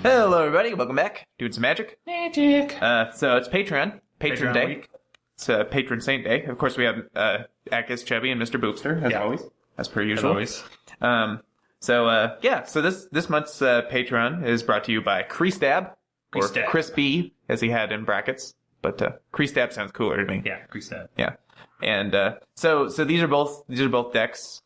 Hello, everybody. Welcome back. Doing some magic. So it's Patron Day. Week. It's Patron Saint Day. Of course, we have Atkst, Chubby, and Mr. Boopster, as always. As per usual. As always. So this month's Patron is brought to you by Creastab, or Creastab. Chris B, as he had in brackets. But Creastab sounds cooler to me. Yeah, Creastab. Yeah. And so these are both decks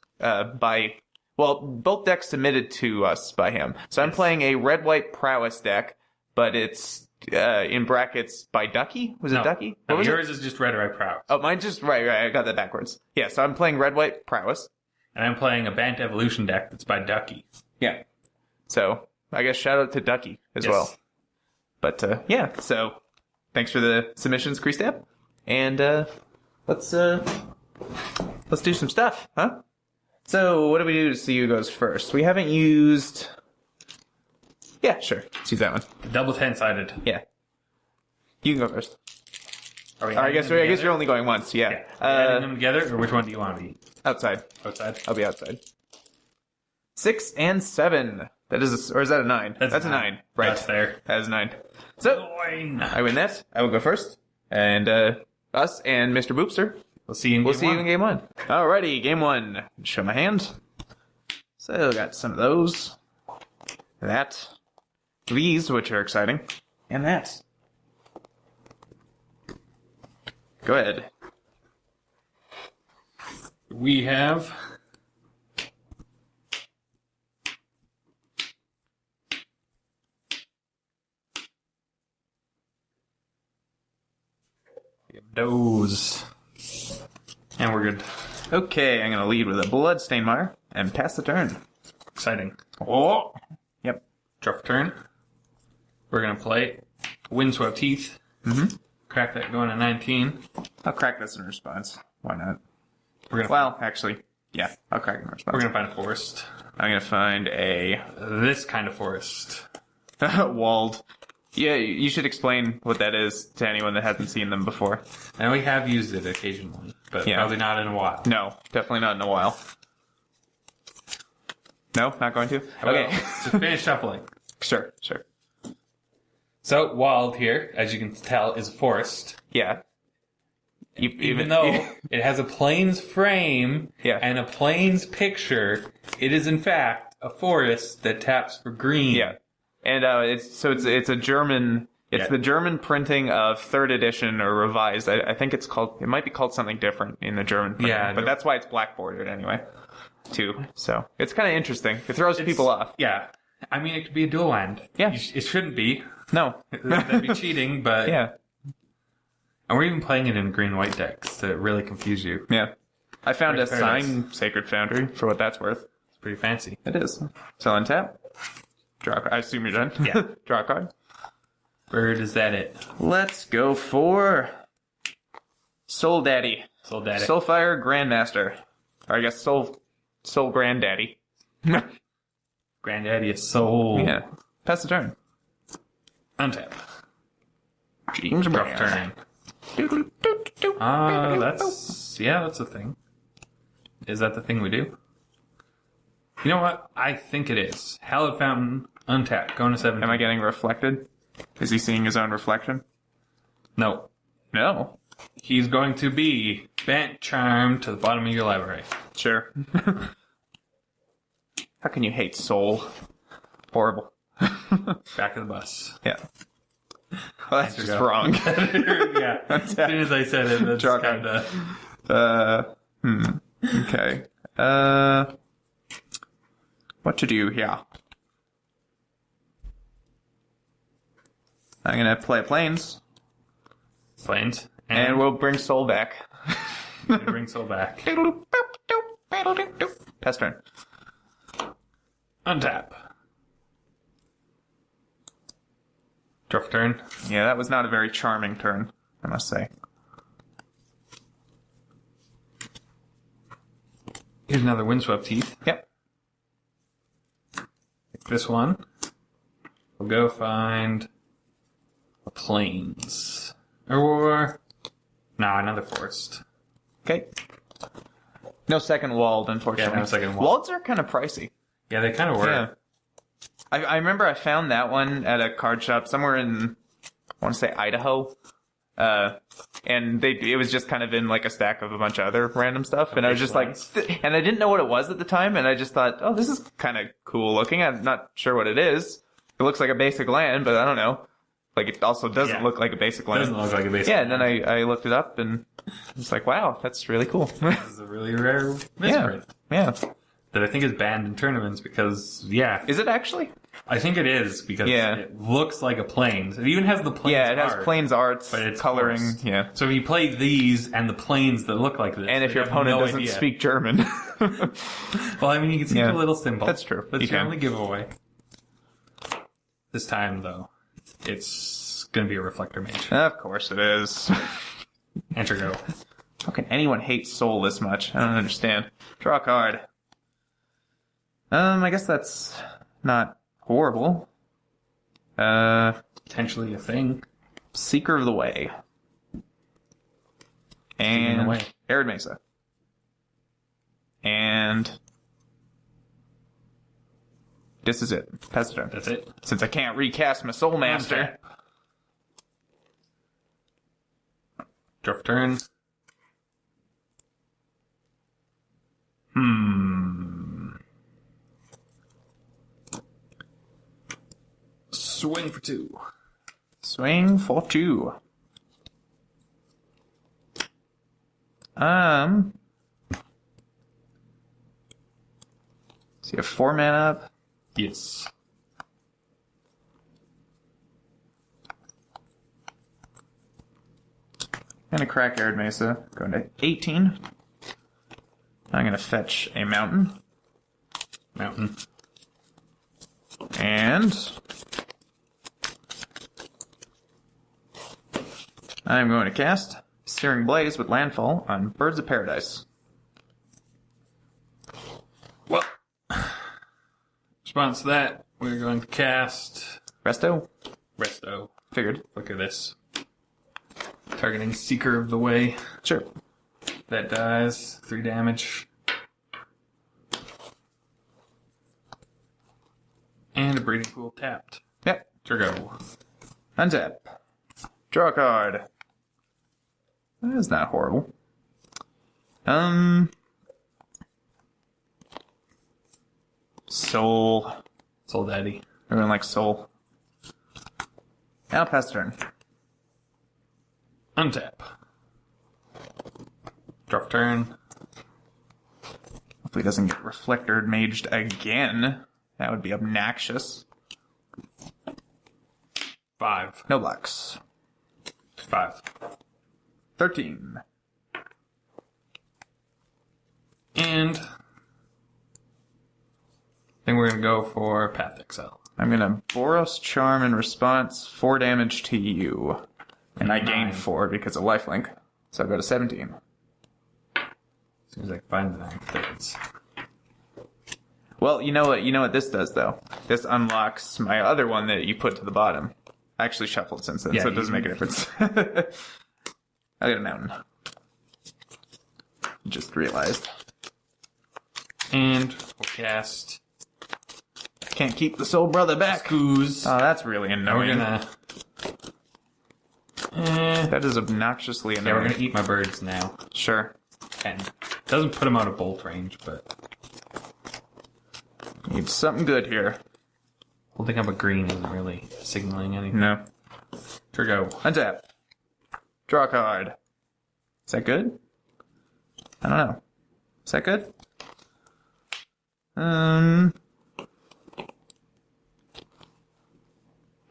both decks submitted to us by him. So I'm playing a red-white Prowess deck, but it's in brackets by Ducky. Was it Ducky? No, yours is just red or white Prowess. Oh, mine's just right. I got that backwards. Yeah, so I'm playing red-white Prowess. And I'm playing a Bant evolution deck that's by Ducky. Yeah. So I guess shout out to Ducky as well. But so thanks for the submissions, Creastab. And let's do some stuff, huh? So, what do we do to see who goes first? We haven't used... Yeah, sure. Let's use that one. Double 10-sided. Yeah. You can go first. I guess you're only going once, yeah. Adding them together, or which one do you want to be? Outside. Outside? I'll be outside. 6 and 7. That is or is that a 9? That's a 9. Right. That's there. That is a 9. So, 9. I win that. I will go first. And us and Mr. Boopster. We'll see you in game 1. Alrighty, game 1. Show my hand. So, got some of those. That. These, which are exciting. And that. Go ahead. We have... those. And we're good. Okay, I'm going to lead with a Bloodstained Mire and pass the turn. Exciting. Oh! Yep. Draw for turn. We're going to play Windswept Teeth. Mm-hmm. Crack that going to 19. I'll crack this in response. Why not? Actually, yeah, I'll crack it in response. We're going to find a forest. I'm going to find This kind of forest. walled. Yeah, you should explain what that is to anyone that hasn't seen them before. And we have used it occasionally, but probably not in a while. No, definitely not in a while. No, not going to? Okay. Just finish shuffling. Sure. So, walled here, as you can tell, is a forest. Yeah. Even though it has a plains frame and a plains picture, it is in fact a forest that taps for green. Yeah. And it's a German. It's the German printing of 3rd edition or revised. I think it might be called something different in the German printing. Yeah, but that's why it's black bordered anyway, too. So it's kind of interesting. It throws people off. Yeah, I mean it could be a dual land. Yeah, it shouldn't be. No, that'd be cheating. But yeah, and we're even playing it in green-white decks to really confuse you. Yeah, I found a sign Sacred Foundry for what that's worth. It's pretty fancy. It is. So untap. Draw a card. I assume you're done. Yeah. Draw a card. Bird, is that it? Let's go for Soul Daddy. Soulfire Grandmaster. Or I guess Soul Granddaddy. Granddaddy is soul. Yeah. Pass the turn. Untap. James Rough turn. That's a thing. Is that the thing we do? You know what? I think it is. Hallowed Fountain, untap, going to 17. Am I getting reflected? Is he seeing his own reflection? No. No. He's going to be Bant Charm to the bottom of your library. Sure. How can you hate Soul? Horrible. Back of the bus. Yeah. Well, that's just wrong. Yeah. As soon as I said it, that's kind of... Okay. What to do here? I'm going to play Plains. Plains. And we'll bring Soul back. Bring Soul back. Pass turn. Untap. Draw for turn. Yeah, that was not a very charming turn, I must say. Here's another Windswept Teeth. Yep. This one. We'll go find a plains. Or... No, another forest. Okay. No second walled, unfortunately. Yeah, no second walled. Walls are kind of pricey. Yeah, they kind of were. Yeah. I remember I found that one at a card shop somewhere in, I want to say Idaho. And it was just kind of in like a stack of a bunch of other random stuff. And I was just like, and I didn't know what it was at the time. And I just thought, oh, this is kind of cool looking. I'm not sure what it is. It looks like a basic land, but I don't know. Like, it also doesn't look like a basic land. It doesn't look like a basic land. Yeah, and then I looked it up and it's like, wow, that's really cool. This is a really rare misprint. Yeah. That I think is banned in tournaments because, yeah. Is it actually? I think it is because it looks like a planes. It even has the planes art. Yeah, it has planes arts, but it's coloring. forced. Yeah. So if you play these and the planes that look like this, and if your opponent doesn't speak German. Well, I mean, you can see the little symbol. That's true. That's your only giveaway. This time, though, it's going to be a reflector mage. Of course it is. Enter go. How can anyone hate Soul this much? I don't understand. Draw a card. I guess that's not horrible. Potentially a thing. Seeker of the Way. And Arid Mesa. And this is it. Pass the turn. That's it. Since I can't recast my Soul Master. Draw for turn. Swing for 2. Swing for 2. So you have 4 mana up? Yes. I'm gonna crack Arid Mesa. Going to 18. I'm gonna fetch a mountain. And I'm going to cast Searing Blaze with landfall on Birds of Paradise. Well, response to that, we're going to cast Resto? Resto. Figured. Look at this. Targeting Seeker of the Way. Sure. That dies. 3 damage. And a breeding pool tapped. Yep. Turgo. Untap. Draw a card. That is not horrible. Soul. Soul Daddy. Everyone likes Soul. Now pass turn. Untap. Draw for turn. Hopefully it doesn't get Reflector Maged again. That would be obnoxious. 5. No blocks. 5. 13. And I think we're going to go for Path Exile. I'm going to Boros Charm in response, 4 damage to you. And I gain 4 because of lifelink. So I go to 17. As soon as I can find the 9 thirds. Well, you know what this does, though? This unlocks my other one that you put to the bottom. I actually shuffled since then, so it doesn't make a difference. I got a mountain. Just realized. And we'll cast... Can't keep the Soul Brother back. Scoos. Oh, that's really annoying. We're gonna... That is obnoxiously annoying. Yeah, we're gonna eat my birds now. Sure. 10. Doesn't put them out of bolt range, but... Need something good here. Holding up a green isn't really signaling anything. No. Turgo. Untap. Draw a card. Is that good? I don't know. Is that good?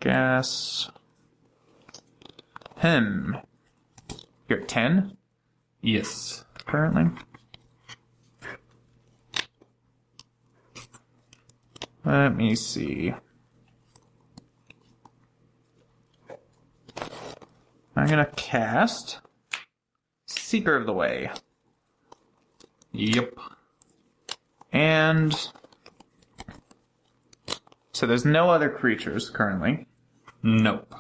Guess. You're at 10? Yes. Currently. Let me see. I'm gonna cast Seeker of the Way. Yep. And so there's no other creatures currently. Nope.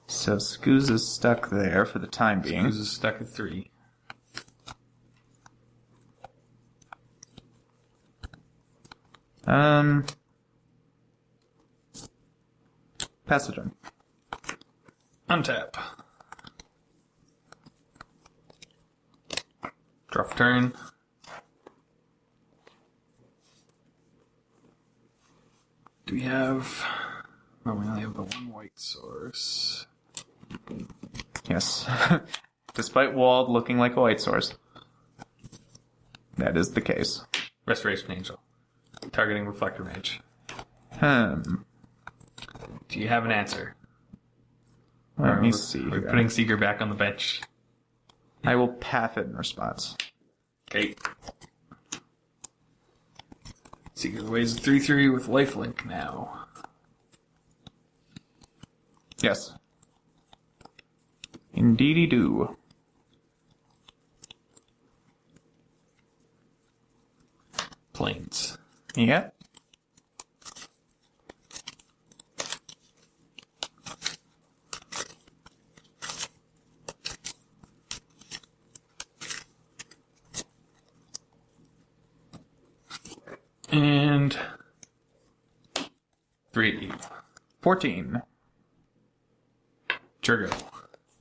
So Scoos is stuck there for the time being. Scoos is stuck at 3. Pass the turn. Untap. Draw for turn. Do we have... No, we only have the one white source. Yes. Despite Wald looking like a white source. That is the case. Restoration Angel. Targeting Reflector Mage. Do you have an answer? Let me see. We're putting Seeker back on the bench. I will path it in response. Okay. Seeker weighs 3/3 with lifelink now. Yes. Indeedy do. Plains. Yeah. And 3. 14. Trigger.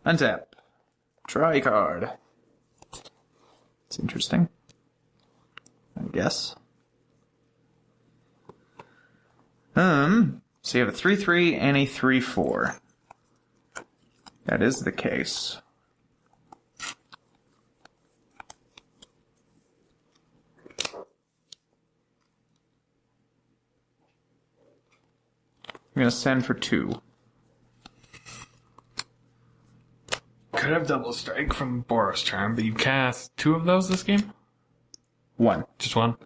Untap. Draw a card. It's interesting. I guess. So you have a 3/3 and a 3/4. That is the case. I'm gonna send for 2. Could have double strike from Boros Charm, but you cast 2 of those this game? 1. Just 1?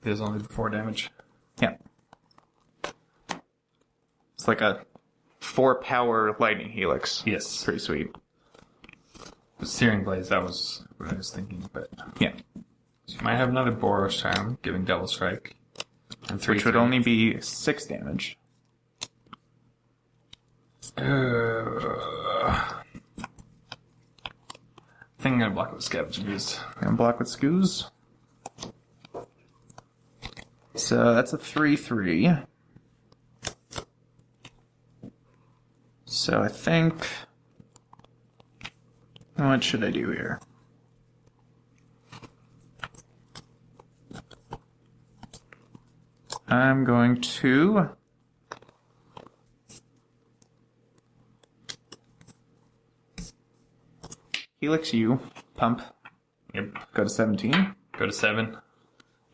It is only 4 damage. Yeah. It's like a 4-power lightning helix. Yes. Pretty sweet. The Searing Blaze, that was what I was thinking, but... Yeah. So you might have another Boros Charm, giving double strike. And 3/3. Which would only be 6 damage. I think I'm gonna block it with Scavenging Ooze. Gonna block with Skoos. So that's a 3/3. So I think... What should I do here? I'm going to... Helix U, pump. Yep. Go to 17. Go to 7.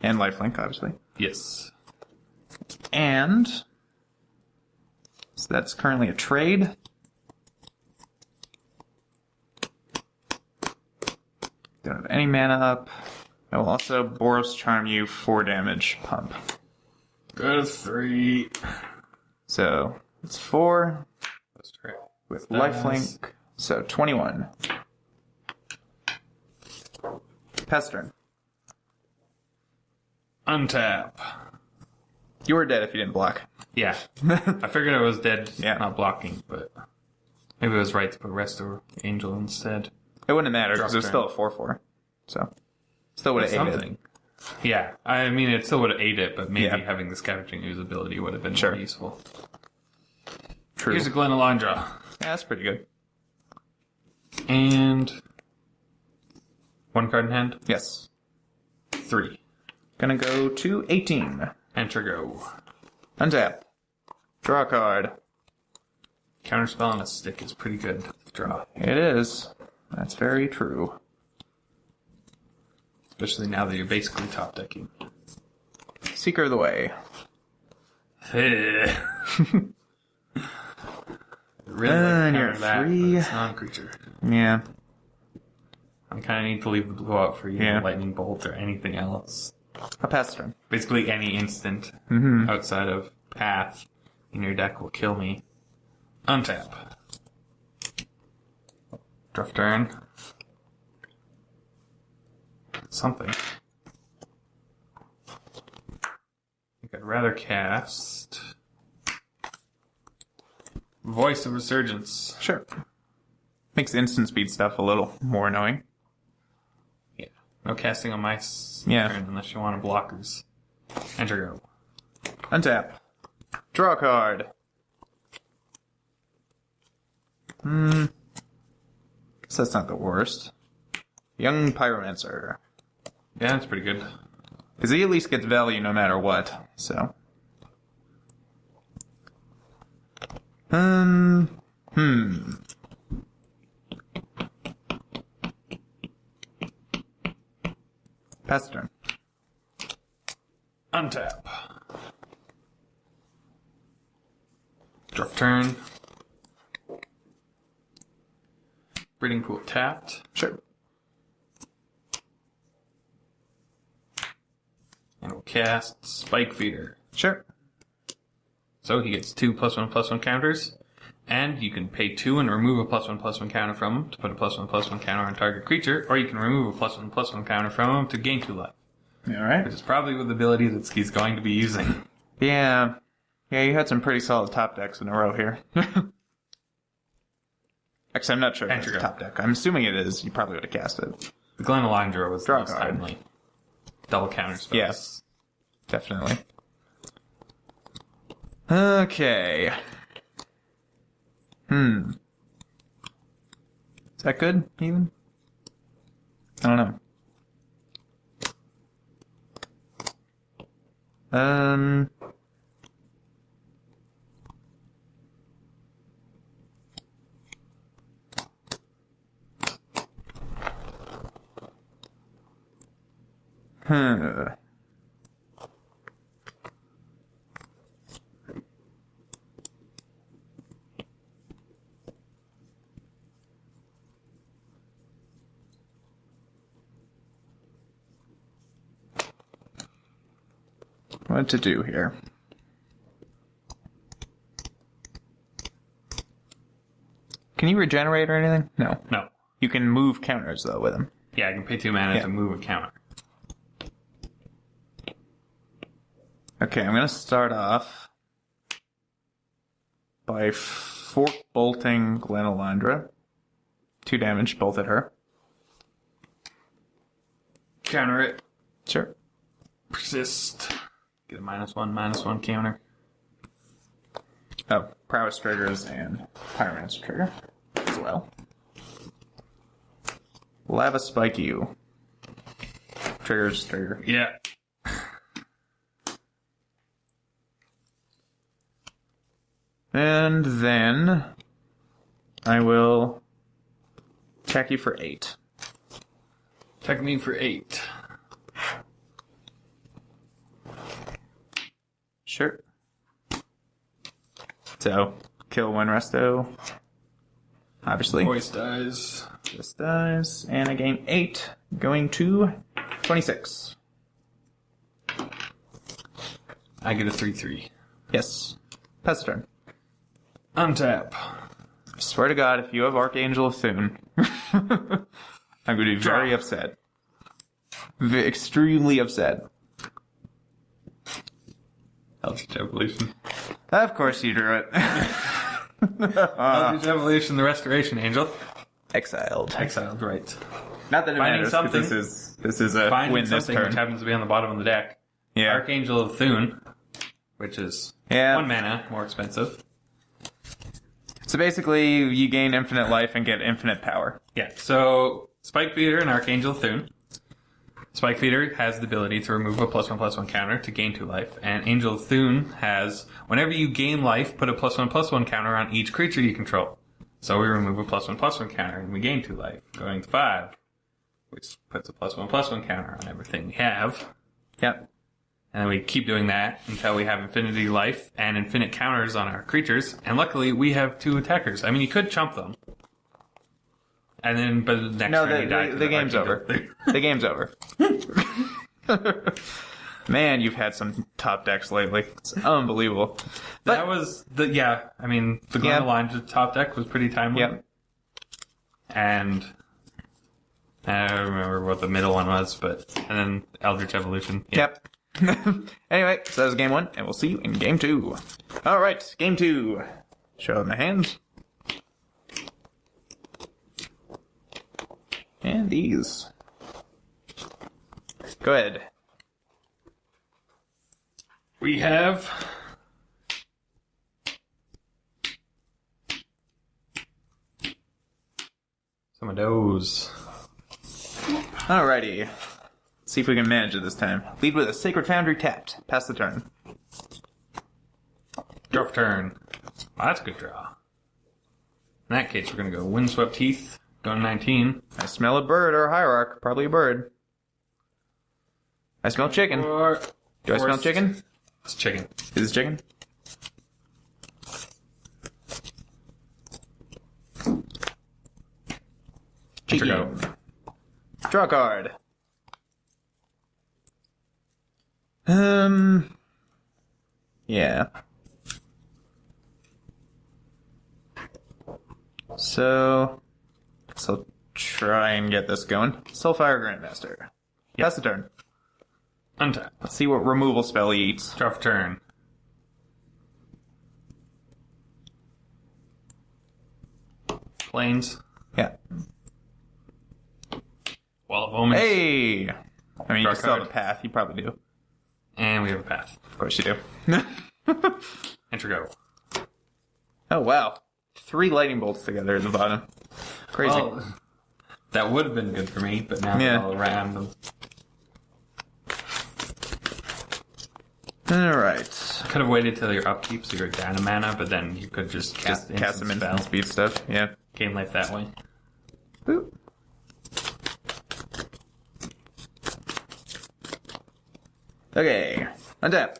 And lifelink, obviously. Yes. And... So that's currently a trade. Don't have any mana up. I will also Boros Charm you 4 damage, pump. Go to 3. So, it's 4. That's right. With lifelink. So, 21. Pestern. Untap. You were dead if you didn't block. Yeah. I figured I was dead, Yeah. not blocking, but maybe it was right to put Restore Angel instead. It wouldn't have mattered Drop because it was turn. still a 4/4. So, still would have aided. Something. Yeah, I mean, it still would have aided it, but maybe Yeah. having the Scavenging Ooze ability would have been Sure. more useful. True. Here's a Glen Alondra. Yeah, that's pretty good. And 1 card in hand. Yes. 3. Gonna go to 18. Enter go. Untap. Draw a card. Counterspell on a stick is pretty good to draw. It is. That's very true. Especially now that you're basically top decking. Seeker of the Way. Really And like you're counter that, 3. but it's not a creature. Yeah. I kind of need to leave the blue out for you, Yeah. lightning bolt or anything else. I'll pass the turn. Basically any instant outside of path in your deck will kill me. Untap. Draw turn. Something. I think I'd rather cast Voice of Resurgence. Sure. Makes instant speed stuff a little more annoying. Yeah. No casting on my Yeah. turn unless you want blockers. Enter go. Untap. Draw a card. Guess that's not the worst. Young Pyromancer. Yeah, that's pretty good. Because he at least gets value no matter what, so. Pass the turn. Untap. Drop turn. Breeding pool tapped. Sure. And we'll cast Spike Feeder. Sure. So he gets 2 +1/+1 counters. And you can pay 2 and remove a +1/+1 counter from him to put a +1/+1 counter on target creature, or you can remove a +1/+1 counter from him to gain 2 life. Alright. Which is probably with the ability that he's going to be using. Yeah. Yeah, you had some pretty solid top decks in a row here. Actually, I'm not sure if it's a top deck. I'm assuming it is. You probably would have cast it. The Glenalindra was the Draw most card. timely. Double counter spells. Yes. Definitely. Okay. Is that good, even? I don't know. What to do here? Can you regenerate or anything? No. No. You can move counters, though, with him. Yeah, I can pay 2 mana Yeah. to move a counter. Okay, I'm going to start off by fork bolting Glenalindra. 2 damage, both at her. Counter it. Sure. Persist. Get a -1/-1 counter. Oh, Prowess triggers and Pyromancer trigger as well. Lava Spike you. Triggers, trigger. Yeah. And then I will attack you for 8. Attack me for 8. Sure. So, kill 1 resto. Obviously. Voice dies. This dies. And I gain 8, going to 26. I get a 3/3. Yes. Pass the turn. Untap. I swear to God, if you have Archangel of Thune, I'm going to be very upset. Extremely upset. Eldritch Evolution. Of course you drew it. Eldritch Evolution, the Restoration Angel. Exiled. Exiled, right. Not that it Finding matters, something. because this is a Finding win this something turn. which happens to be on the bottom of the deck. Yeah. Archangel of Thune, which is 1 mana, more expensive. So basically, you gain infinite life and get infinite power. Yeah, so Spike Feeder and Archangel of Thune. Spike Feeder has the ability to remove a +1/+1 counter to gain 2 life, and Angel of Thune has, whenever you gain life, put a +1/+1 counter on each creature you control. So we remove a +1/+1 counter and we gain 2 life, going to 5, which puts a +1/+1 counter on everything we have. Yep. And then we keep doing that until we have infinity life and infinite counters on our creatures. And luckily, we have 2 attackers. I mean, you could chump them. And then, but the next turn you die. The game's over. The game's over. Man, you've had some top decks lately. It's unbelievable. But, that was the Glenalindra top deck was pretty timely. Yep. And I don't remember what the middle one was, and then Eldritch Evolution. Yep. Anyway, so that was game 1, and we'll see you in game 2. Alright, game 2. Show my hands. And these. Go ahead. We have Some of those. Alrighty. Let's see if we can manage it this time. Lead with a Sacred Foundry tapped. Pass the turn. Draw for turn. Well, that's a good draw. In that case, we're going to go Windswept Teeth, going 19. I smell a bird or a hierarch. Probably a bird. I smell chicken. Do I smell chicken? It's chicken. Is it chicken? Cheeky. Go. Draw a card. Yeah. So I'll try and get this going. Soulfire Grandmaster. Pass the turn. Untap. Let's see what removal spell he eats. Draw for turn. Plains. Yeah. Wall of Omens. Hey! I mean, Draw you still have card. a path. You probably do. And we have a path. Of course you do. Enter go. Oh, wow. 3 lightning bolts together at the bottom. Crazy. Well, that would have been good for me, but now Yeah. they're all around them. Alright. Could have waited till your upkeep so you're down a mana, but then you could just cast Cast some spell. instant speed stuff. Yeah. Game life that way. Boop. Okay. Untap.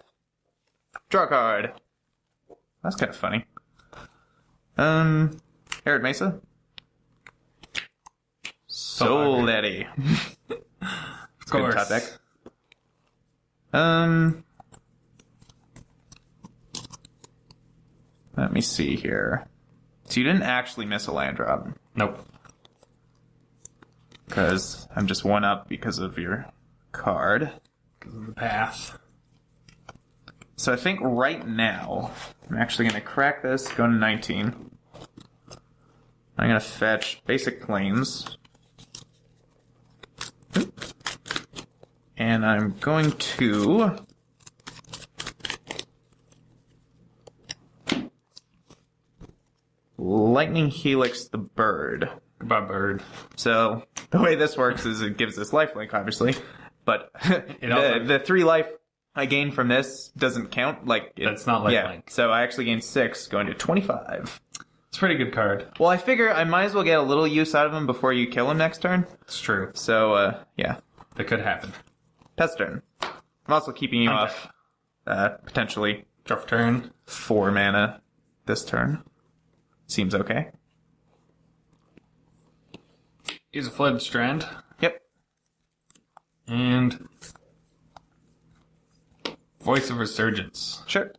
Draw a card. That's kind of funny. Arid Mesa. Soul Daddy. Of course. Good top deck. Let me see here. So you didn't actually miss a land drop. Nope. Because I'm just one up because of your card. Because of the path. So I think right now, I'm actually going to crack this, go to 19. I'm going to fetch basic planes. And I'm going to... Lightning Helix the bird. Goodbye, bird. So the way this works is it gives this lifelink, obviously. But also- the 3 life I gain from this doesn't count. That's not lifelink. Yeah, so I actually gained 6, going to 25. It's a pretty good card. Well, I figure I might as well get a little use out of him before you kill him next turn. It's true. So, yeah. That could happen. Pass turn. I'm also keeping you off, potentially Draw for turn. 4 mana this turn. Seems okay. Use a Flood Strand. Yep. And Voice of Resurgence. Sure.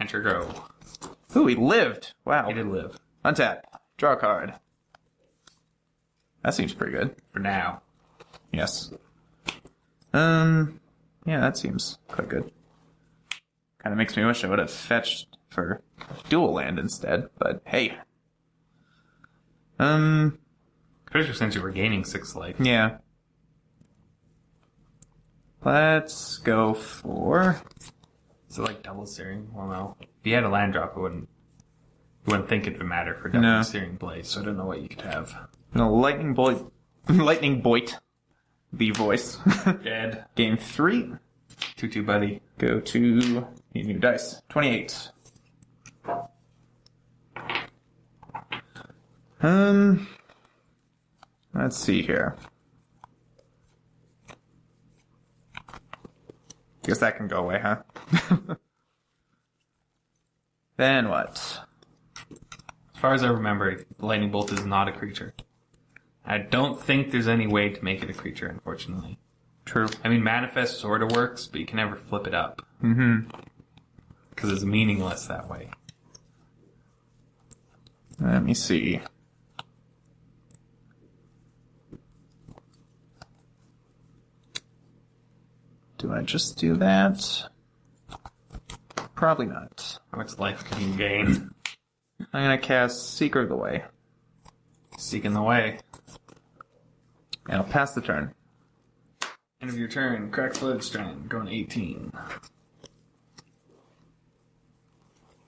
Enter go. Ooh, he lived. Wow. He did live. Untap. Draw a card. That seems pretty good. For now. Yes. Yeah, that seems quite good. Kind of makes me wish I would have fetched for dual land instead, but hey. Especially since you were gaining 6 life. Yeah. Let's go for... Is it like double searing? Well, no. If you had a land drop, it wouldn't. You wouldn't think it would matter for double No. searing blade. So I don't know what you could have. No, Lightning Bolt. Lightning Boit. The voice. Dead. Game 3. 2/2, buddy. Go to... Need new dice. 28. Let's see here. Guess that can go away, huh? Then what? As far as I remember, Lightning Bolt is not a creature. I don't think there's any way to make it a creature, unfortunately. True. I mean, Manifest sort of works, but you can never flip it up. Mm-hmm. Because it's meaningless that way. Let me see. Do I just do that? Probably not. How much life can you gain? I'm gonna cast Seeker of the Way. Seeking the way. And I'll pass the turn. End of your turn. Crack Flood Strand. Going 18.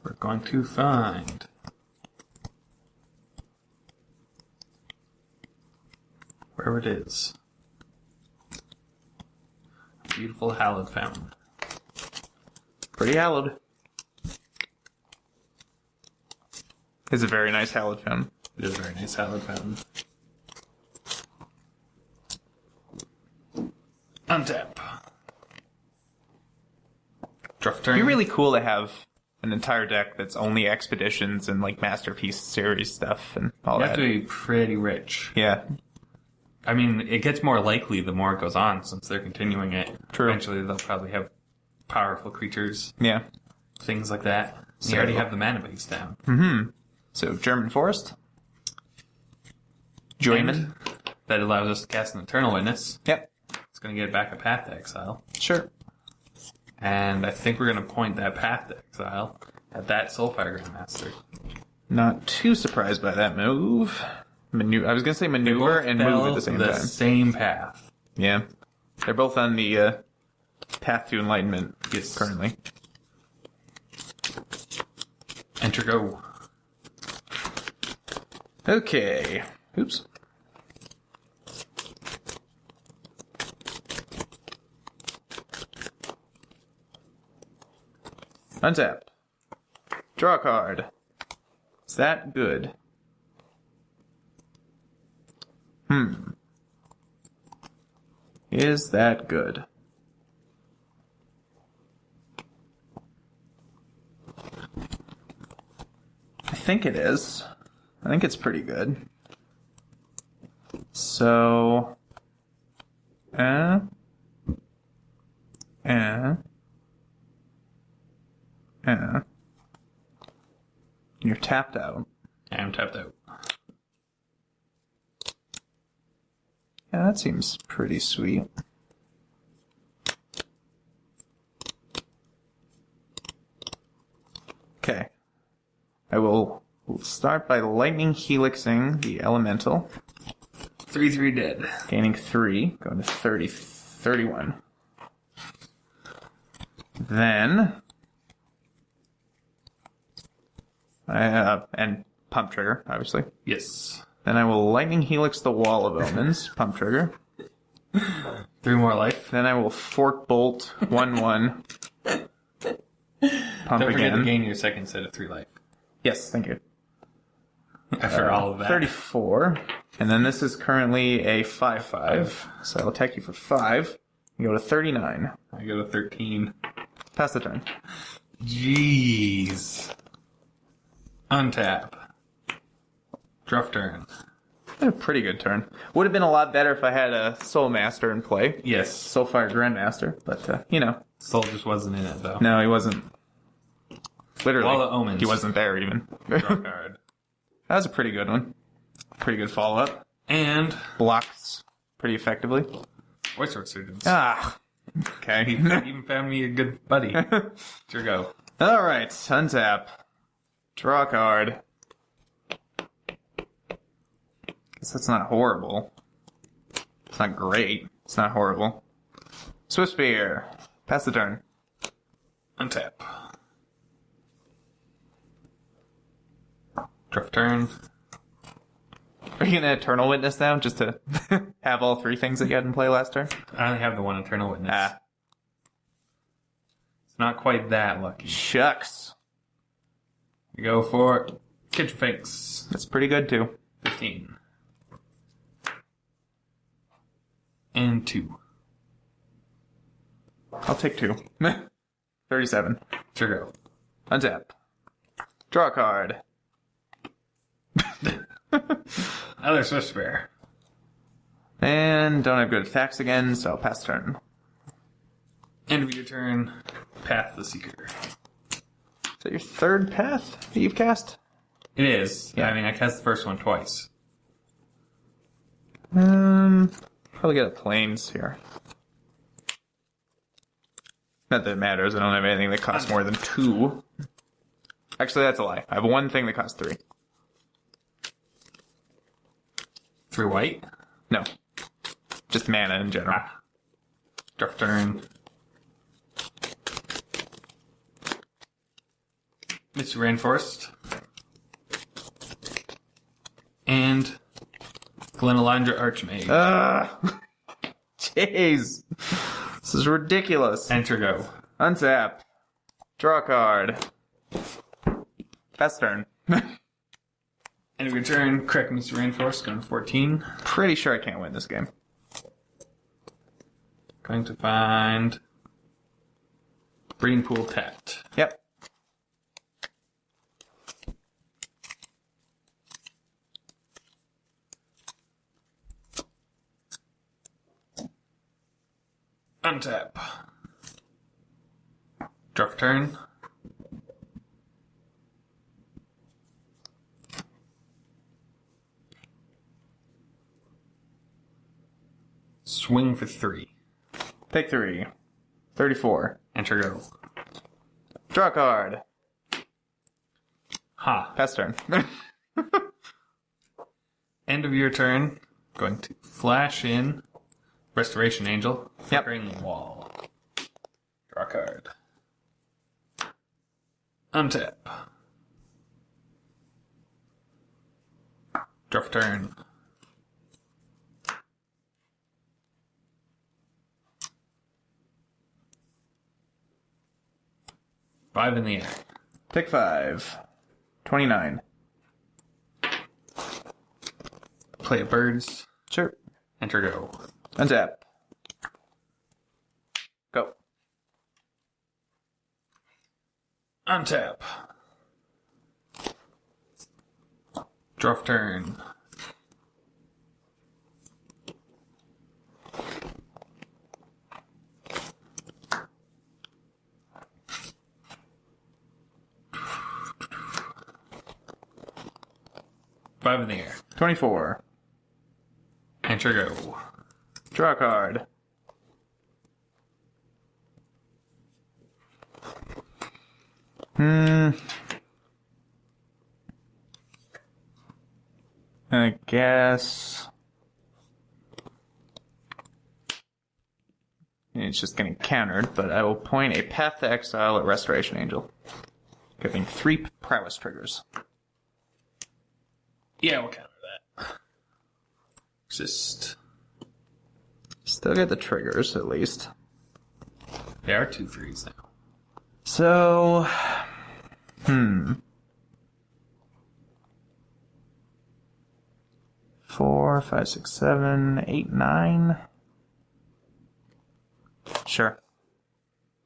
We're going to find Wherever it is. Beautiful hallowed fountain. Pretty hallowed. It's a very nice hallowed fountain. It is a very nice hallowed fountain. Untap. Draw for turn. It'd be really cool to have an entire deck that's only expeditions and like Masterpiece series stuff and all You that. have to be pretty rich. Yeah. I mean, it gets more likely the more it goes on, since they're continuing it. True. Eventually, they'll probably have powerful creatures, Yeah. things like that. So- You already have the mana base down. Mm-hmm. So, German Forest. Joyman. And that allows us to cast an Eternal Witness. Yep. It's going to get back a Path to Exile. Sure. And I think we're going to point that Path to Exile at that Soulfire Grandmaster. Not too surprised by that move. I was going to say maneuver and move at the same time. Same path. Yeah. They're both on the path to enlightenment currently. Enter go. Okay. Oops. Untap. Draw a card. Is that good? Is that good? I think it is. I think it's pretty good. So... You're tapped out. I'm tapped out. Yeah, that seems pretty sweet. Okay. I will start by lightning helixing the elemental. 3/3 dead. Gaining 3, going to 31. Then... and pump trigger, obviously. Yes. Then I will lightning helix the wall of omens, pump trigger. 3 more life. Then I will fork bolt 1/1. Pump Don't forget again. to gain your second set of 3 life. Yes, thank you. After all of that. 34. And then this is currently a 5/5. So I'll attack you for 5. You go to 39. I go to 13. Pass the turn. Jeez. Untap. Draw for turn. A pretty good turn. Would have been a lot better if I had a Soul Master in play. Yes. Soulfire Grandmaster. But, Soul just wasn't in it, though. No, he wasn't. Literally. Wall of Omens. He wasn't there, even. Draw a card. That was a pretty good one. Pretty good follow-up. And Blocks pretty effectively. Voice Resurgence. Ah. He Okay. even found me a good buddy. Sure go. Alright, untap. Draw a card. Guess that's not horrible. It's not great. It's not horrible. Swift Spear. Pass the turn. Untap. Draw for turn. Are you gonna Eternal Witness now, just to have all 3 things that you had in play last turn? I only have the one Eternal Witness. Ah. It's not quite that lucky. Shucks. We go for Kitchen Finks. That's pretty good, too. 15. And 2. I'll take 2. 37. Sure go. Untap. Draw a card. Another Swift Spear. And don't have good attacks again, so I'll pass turn. End of your turn. Path the Seeker. Is that your 3rd path that you've cast? It is. Yeah. I mean, I cast the first one twice. Probably get a planes here. Not that it matters, I don't have anything that costs more than 2. Actually, that's a lie. I have 1 thing that costs 3. 3 white. No. Just mana in general. Draw for turn. Mr. Rainforest. And Glenalindra Archmage. Jeez. This is ridiculous. Enter go. Untap. Draw a card. Pass turn. End of your turn. Correct Mr. Rainforest. Going to 14. Pretty sure I can't win this game. Going to find Breeding Pool tapped. Yep. Untap. Draw for turn. Swing for 3. Take 3. 34. Enter go. Draw a card. Ha. Pass turn. End of your turn. Going to flash in Restoration Angel. Yep. Flickering Wall. Draw a card. Untap. Draw for turn. Five in the air. Take 5. 29. Play a birds. Sure. Enter go. Untap. Go. Untap. Draw for turn. Five in the air. 24. Enter go. Draw a card. I guess it's just getting countered, but I will point a Path to Exile at Restoration Angel, giving 3 Prowess triggers. Yeah, we'll counter that. Just Still get the triggers, at least. there are 2 3s now. So, 4, 5, 6, 7, 8, 9. Sure.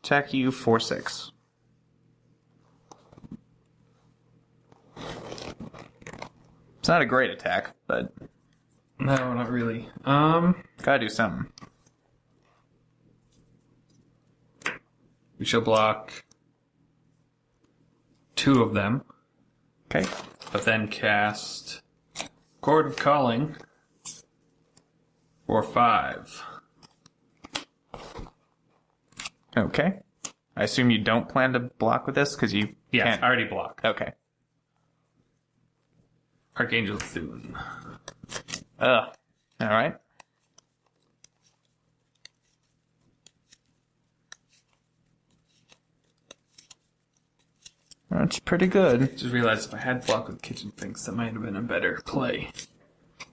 Attack you 4, 6. It's not a great attack, but No, not really. gotta do something. We shall block 2 of them, Okay. but then cast Chord of Calling for 5. Okay. I assume you don't plan to block with this, because you Yes, can't. already blocked. Okay. Archangel Thune. Alright. That's pretty good. Just realized if I had blocked with Kitchen Finks, that might have been a better play.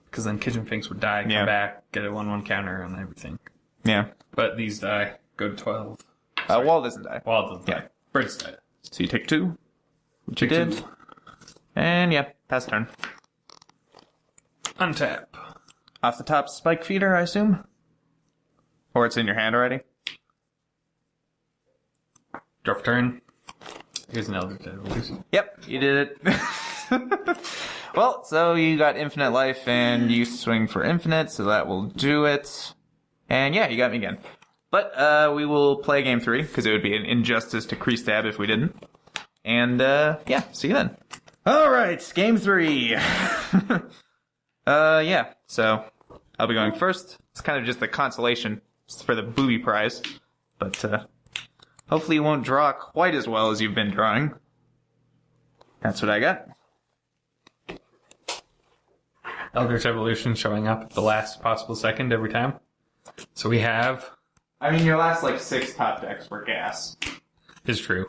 Because then Kitchen Finks would die, come Yeah. back, get a 1/1 counter and everything. Yeah. But these die, go to 12. Wall doesn't die. Wall doesn't Yeah. die. Birds die. So you take 2, which you Take did. 2. And yeah, pass turn. Untap. Off the top, Spike Feeder, I assume? Or it's in your hand already? Draw for turn. Here's an Elder Evolution. Yep, you did it. Well, so you got infinite life, and you swing for infinite, so that will do it. And yeah, you got me again. But we will play game 3, because it would be an injustice to Crease Stab if we didn't. And yeah, see you then. Alright, game 3. Yeah, so I'll be going first. It's kind of just a consolation for the booby prize. But hopefully you won't draw quite as well as you've been drawing. That's what I got. Eldritch Evolution showing up at the last possible second every time. So we have... I mean, your last, 6 top decks were gas. Is true.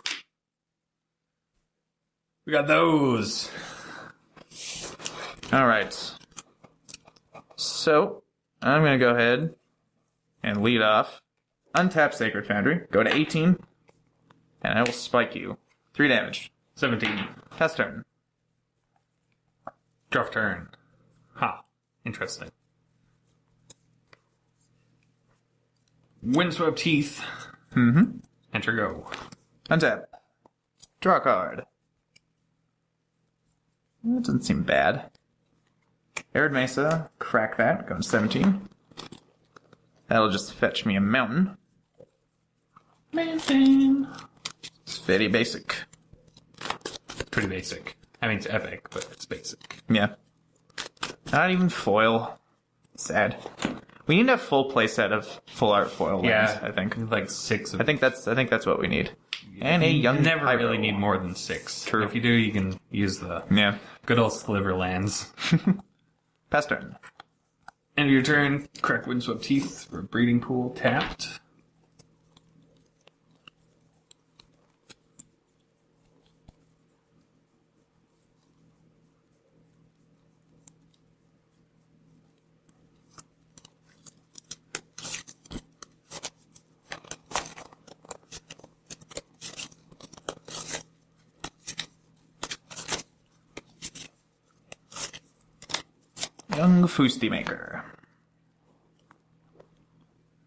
We got those. Alright. So, I'm going to go ahead and lead off. Untap Sacred Foundry. Go to 18. And I will spike you. 3 damage. 17. Pass turn. Draw for turn. Ha. Interesting. Windswept Teeth. Mm-hmm. Enter go. Untap. Draw a card. That doesn't seem bad. Arid Mesa. Crack that. Going to 17. That'll just fetch me a mountain. Mountain. It's very basic. Pretty basic. I mean, it's epic, but it's basic. Yeah. Not even foil. Sad. We need a full playset of full art foil lands, I think. Like 6 of I think that's what we need. And a young You never pyro. really need more than 6. True. If you do, you can use the Yeah. good old sliver lands. Pass turn. End of your turn, crack Windswept Teeth for Breeding Pool tapped. Young Fusti Maker.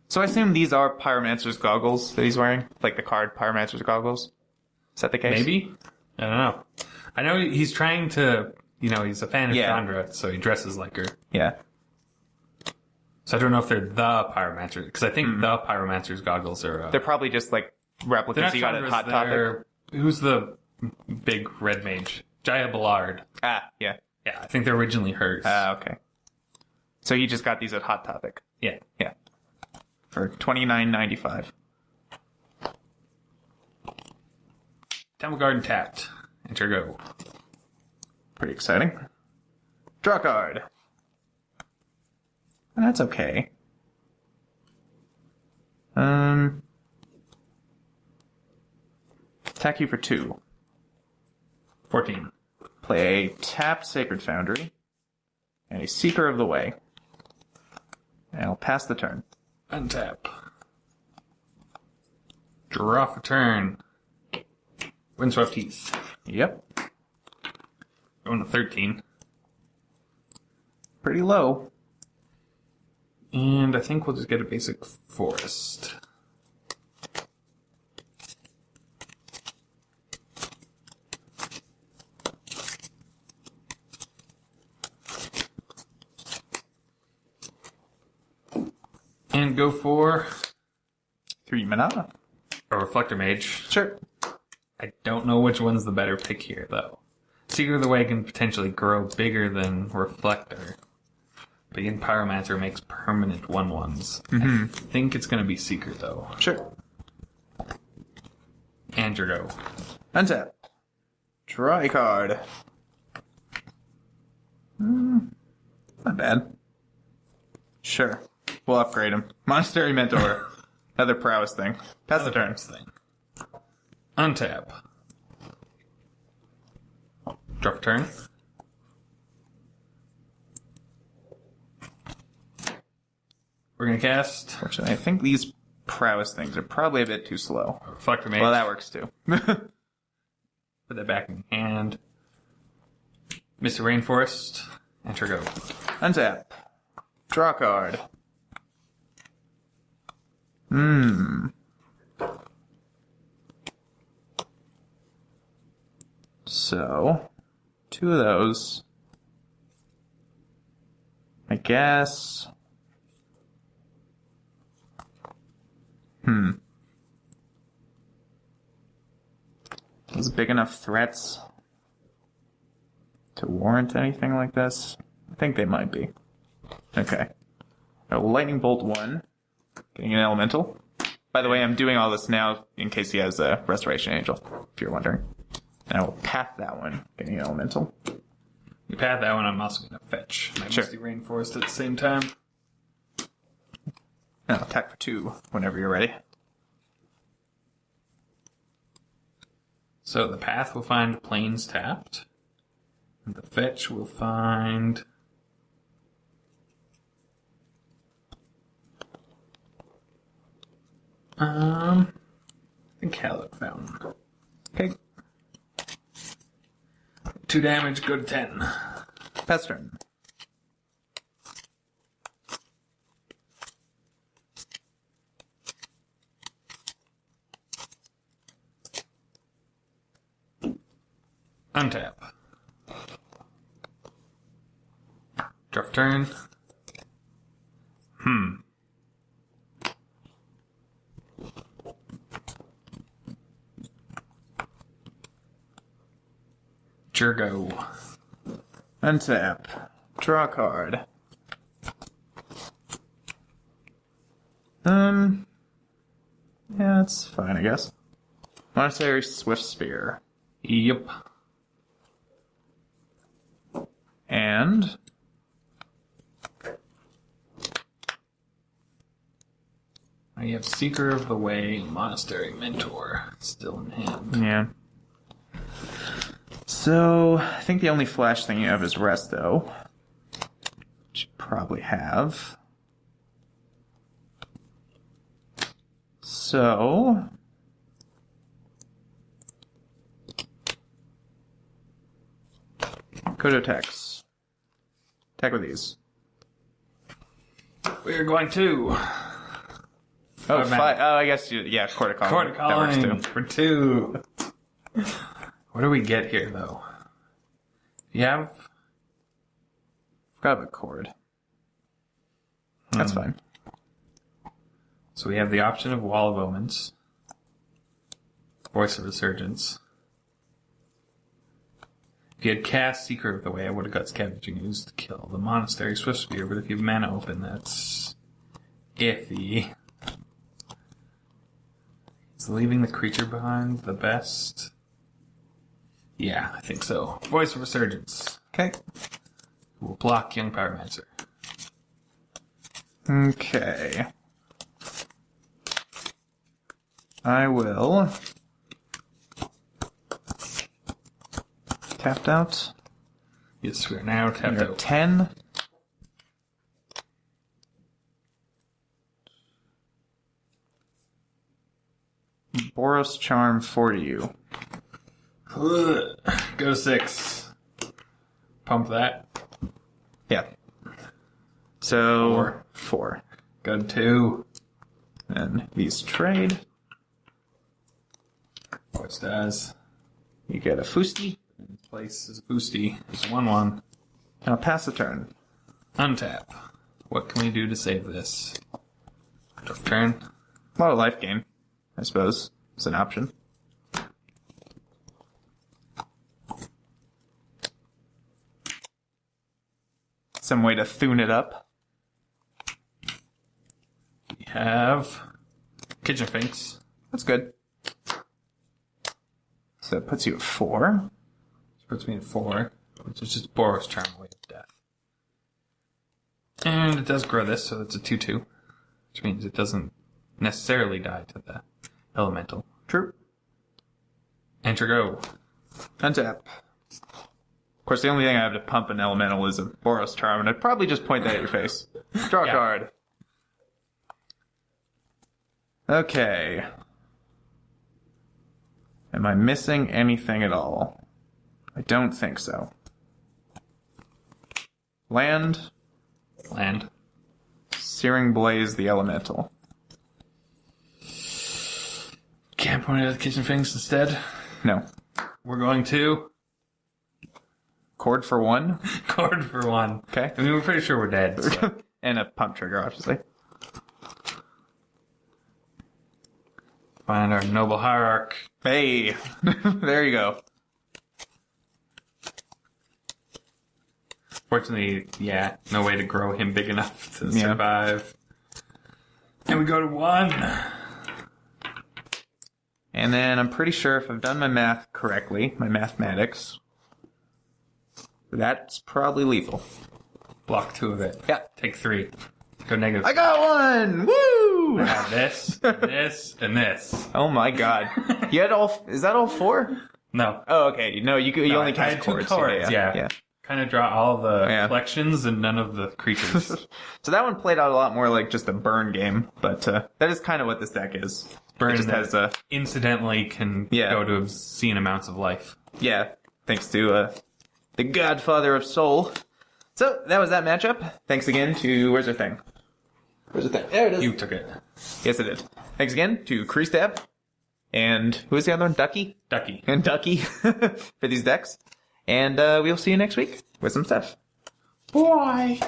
So I assume these are Pyromancer's goggles that he's wearing? Like the card Pyromancer's goggles? Is that the case? Maybe? I don't know. I know he's trying to, he's a fan of Yeah. Chandra, so he dresses like her. Yeah. So I don't know if they're the Pyromancer, because I think the Pyromancer's goggles are... They're probably just like they're replicas not you got at Chandras, Hot Topic. Who's the big red mage? Jaya Ballard. Ah, yeah. Yeah, I think they're originally hers. Okay. So he just got these at Hot Topic. Yeah. Yeah. For $29.95. Temple Garden tapped. Enter go. Pretty exciting. Draw card. That's okay. Attack you for 2. 14. Play a tapped Sacred Foundry and a Seeker of the Way. And I'll pass the turn. Untap. Draw for turn. Windswept Teeth. Yep. Going to 13. Pretty low. And I think we'll just get a basic forest. And go for 3 mana. a Reflector Mage. Sure. I don't know which one's the better pick here, though. Seeker of the Way can potentially grow bigger than Reflector. But even Pyromancer makes permanent 1/1s. I think it's going to be Seeker, though. Sure. And your go. Untap. Draw a card. Not bad. Sure. We'll upgrade him. Monastery Mentor. Another prowess thing. Pass the turn. Thing. Untap. Draw for turn. We're going to cast Fortunately, I think these prowess things are probably a bit too slow. a Reflector Mage. Well, that works too. Put that back in hand. Mr. Rainforest. Enter go. Untap. Draw a card. So, 2 of those. I guess. Those big enough threats to warrant anything like this? I think they might be. Okay. Lightning Bolt 1. Getting an elemental. By the way, I'm doing all this now in case he has a Restoration Angel, if you're wondering. And I will path that one, getting an elemental. You path that one, I'm also going to fetch my Sure. Misty Rainforest at the same time. And I'll attack for 2 whenever you're ready. So the path will find plains tapped. And the fetch will find I think Hallowed Fountain. Okay. 2 damage, go to 10. Pass turn. Untap. Draft turn. Go. Untap. Draw a card. Yeah, it's fine, I guess. Monastery Swift Spear. Yep. And Now you have Seeker of the Way, Monastery Mentor still in hand. yeah. So I think the only flash thing you have is Rest, though. Which you probably have. So go to attacks. Attack with these. We're going to Oh, five. Oh, I guess yeah, Court of Calling. That works too. For 2. What do we get here, though? You have... Forgot about Cord. That's fine. So we have the option of Wall of Omens, Voice of Resurgence. If you had cast Seeker of the Way, I would have got Scavenging Ooze to kill the Monastery Swift Spear, but if you have mana open, that's iffy. Is leaving the creature behind the best? Yeah, I think so. Voice of Resurgence. Okay. Will block Young Pyromancer. Okay. I will tapped out. Yes, we are now tapped You're out. 10. Boros Charm for you. Go 6. Pump that. Yeah. So 4. Go 2. And these trade. Which does. You get a Fusti. Place is a boosty. It's 1/1. And I'll pass the turn. Untap. What can we do to save this? Draft turn. Well, a life gain, I suppose, is an option. Some way to thune it up. We have Kitchen Finks. That's good. So that puts you at 4. Which puts me at 4, which is just Boros Charm Way of Death. And it does grow this, so it's a 2/2. Which means it doesn't necessarily die to the elemental. True. Enter go. Untap. Of course, the only thing I have to pump an elemental is a Boros Charm, and I'd probably just point that at your face. Draw a Yeah. card. Okay. Am I missing anything at all? I don't think so. Land. Land. Searing Blaze the Elemental. Can't point it at the Kitchen Finks instead. No. We're going to Cord for 1. Cord for 1. Okay. I mean, we're pretty sure we're dead. So. And a pump trigger, obviously. Find our Noble Hierarch. Hey! There you go. Fortunately, yeah, no way to grow him big enough to Yeah. survive. And we go to 1. And then I'm pretty sure if I've done my math correctly, my mathematics, that's probably lethal. Block 2 of it. Yeah. Take 3. Go negative. I got one! Woo! I have this, this, and this. Oh my god. You had all, is that all 4? No. Oh, okay. No, you No, only I cast had 2 chords. chords, yeah. kind of draw all the collections and none of the creatures. So that one played out a lot more like just a burn game, but that is kind of what this deck is. Burn it just has a incidentally can go to obscene amounts of life. Yeah, thanks to the Godfather of Soul. So that was that matchup. Thanks again to where's our thing? Where's the thing? There it is. You took it. Yes, I did. Thanks again to Creastab and who was the other one? Ducky and Ducky for these decks. And we'll see you next week with some stuff. Bye.